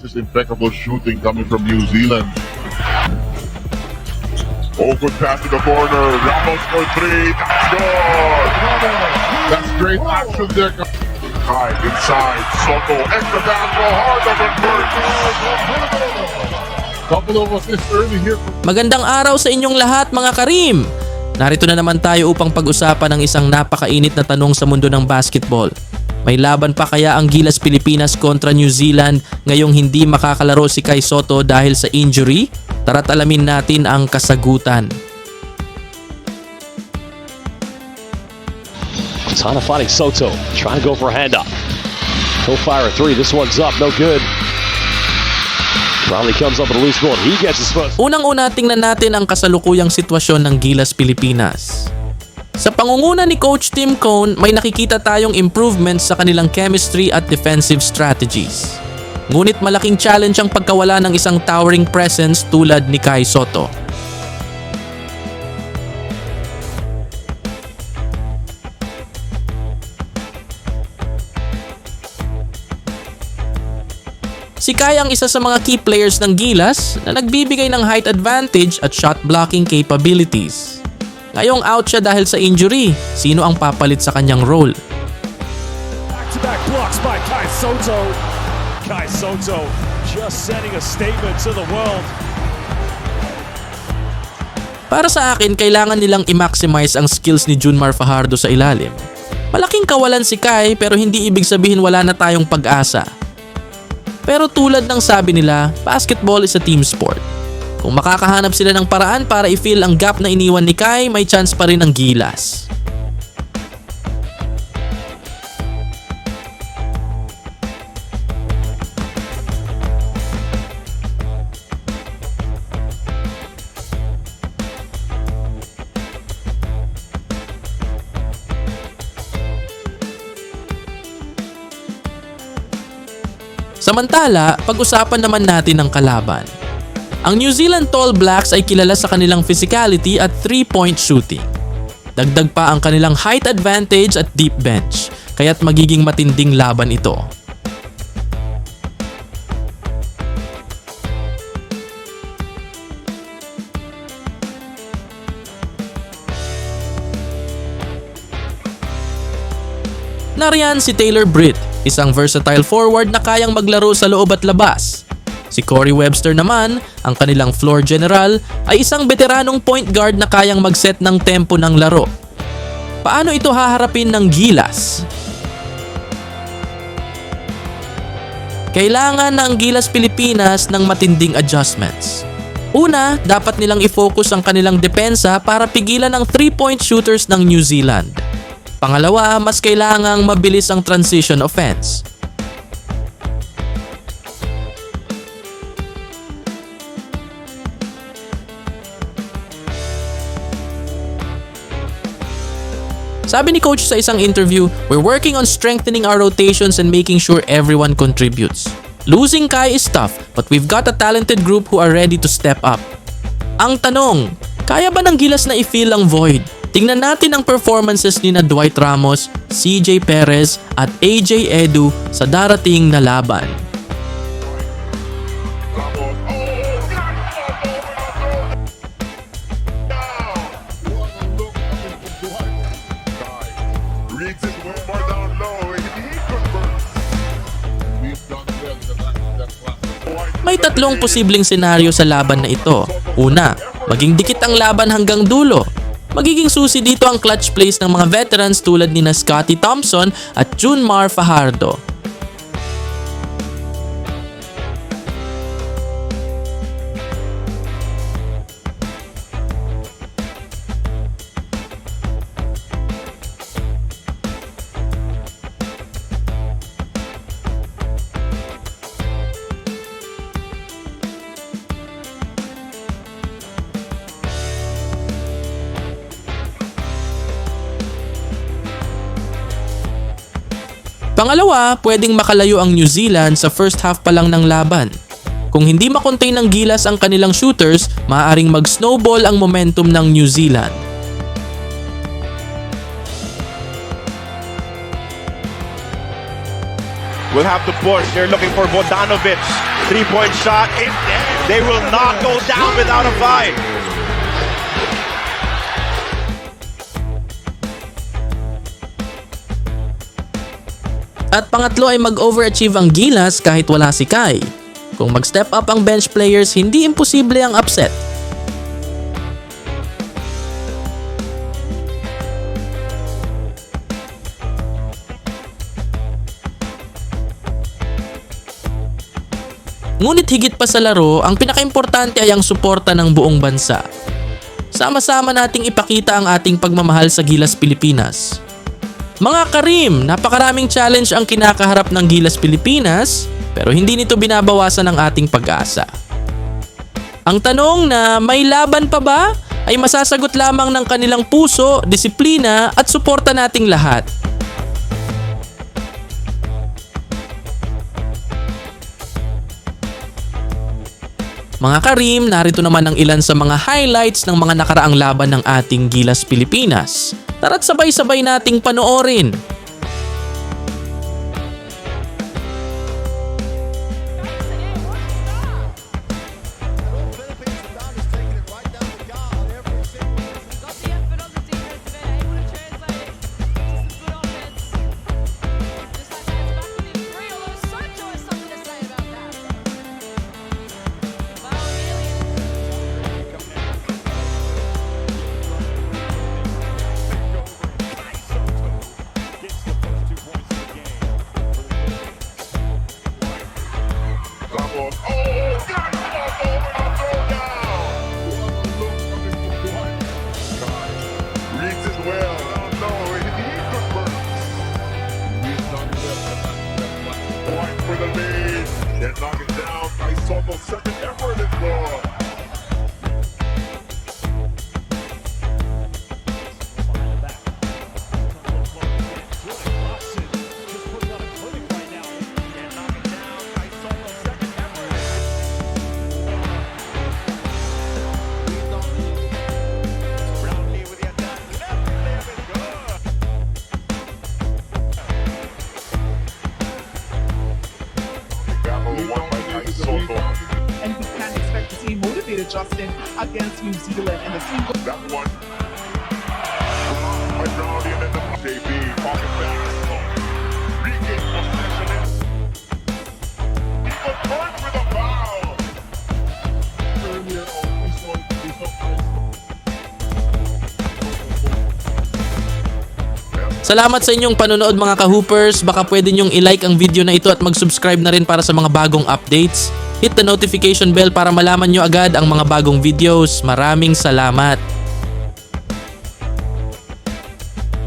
is impeccable shooting coming from New Zealand. Oh, good pass to the corner. Ramos for three. That's good. That's great action there. Kai inside. Soto. Extra basketball. Hard to convert. Couple of assists early here. Magandang araw sa inyong lahat mga Karim! Narito na naman tayo upang pag-usapan ang isang napakainit na tanong sa mundo ng basketball. May laban pa kaya ang Gilas Pilipinas kontra New Zealand ngayong hindi makakalaro si Kai Sotto dahil sa injury? Tara't alamin natin ang kasagutan. Tana fighting Soto, trying to go for a handoff. He'll fire a three. This one's up, no good. Brownlee comes up with a loose ball. He gets his first. Unang-una tingnan natin ang kasalukuyang sitwasyon ng Gilas Pilipinas. Sa pangunguna ni Coach Tim Cone, may nakikita tayong improvements sa kanilang chemistry at defensive strategies. Ngunit malaking challenge ang pagkawala ng isang towering presence tulad ni Kai Sotto. Si Kai ang isa sa mga key players ng Gilas na nagbibigay ng height advantage at shot blocking capabilities. Ngayong out siya dahil sa injury, sino ang papalit sa kanyang role? Back-to-back blocks by Kai Sotto. Kai Sotto just sending a statement to the world. Para sa akin, kailangan nilang i-maximize ang skills ni Junmar Fajardo sa ilalim. Malaking kawalan si Kai pero hindi ibig sabihin wala na tayong pag-asa. Pero tulad ng sabi nila, basketball is a team sport. Kung makakahanap sila ng paraan para i-fill ang gap na iniwan ni Kai, may chance pa rin ang Gilas. Samantala, pag-usapan naman natin ang kalaban. Ang New Zealand Tall Blacks ay kilala sa kanilang physicality at 3-point shooting. Dagdag pa ang kanilang height advantage at deep bench, kaya't magiging matinding laban ito. Nariyan si Taylor Britt, isang versatile forward na kayang maglaro sa loob at labas. Si Corey Webster naman, ang kanilang floor general, ay isang veteranong point guard na kayang mag-set ng tempo ng laro. Paano ito haharapin ng Gilas? Kailangan ng Gilas Pilipinas ng matinding adjustments. Una, dapat nilang i-focus ang kanilang depensa para pigilan ang 3-point shooters ng New Zealand. Pangalawa, mas kailangang mabilis ang transition offense. Sabi ni Coach sa isang interview, "We're working on strengthening our rotations and making sure everyone contributes. Losing Kai is tough, but we've got a talented group who are ready to step up." Ang tanong, kaya ba ng Gilas na i-fill ang void? Tingnan natin ang performances ni na Dwight Ramos, CJ Perez at AJ Edu sa darating na laban. May tatlong posibleng senaryo sa laban na ito. Una, maging dikit ang laban hanggang dulo. Magiging susi dito ang clutch plays ng mga veterans tulad ni Scottie Thompson at Junmar Fajardo. Pangalawa, pwedeng makalayo ang New Zealand sa first half pa lang ng laban. Kung hindi makontain ng Gilas ang kanilang shooters, maaaring mag-snowball ang momentum ng New Zealand. will have to push. They're looking for Bogdanovic. 3-point shot. They will not go down without a fight. At pangatlo ay mag-overachieve ang Gilas kahit wala si Kai. Kung mag-step up ang bench players, hindi imposible ang upset. Ngunit higit pa sa laro, ang pinakaimportante ay ang suporta ng buong bansa. Sama-sama nating ipakita ang ating pagmamahal sa Gilas Pilipinas. Mga Karim, napakaraming challenge ang kinakaharap ng Gilas Pilipinas, pero hindi nito binabawasan ang ating pag-asa. Ang tanong na may laban pa ba ay masasagot lamang ng kanilang puso, disiplina at suporta nating lahat. Mga Karim, narito naman ang ilan sa mga highlights ng mga nakaraang laban ng ating Gilas Pilipinas. Tara't sabay-sabay nating panoorin. Ramos. Oh, got it off over the throwdown. Reads it well. Oh, no, he converts. Point for the lead. And knock it down. Nice almost second effort in goal. And we can expect to see motivated Justin against New Zealand and the team. That one. Hydraulian in the JB. Pocket back. Regain possession. He converts with a foul. Earlier, Salamat sa inyong panonood mga ka-hoopers. Baka pwede nyong i-like ang video na ito at mag-subscribe na rin para sa mga bagong updates. Hit the notification bell para malaman nyo agad ang mga bagong videos. Maraming salamat!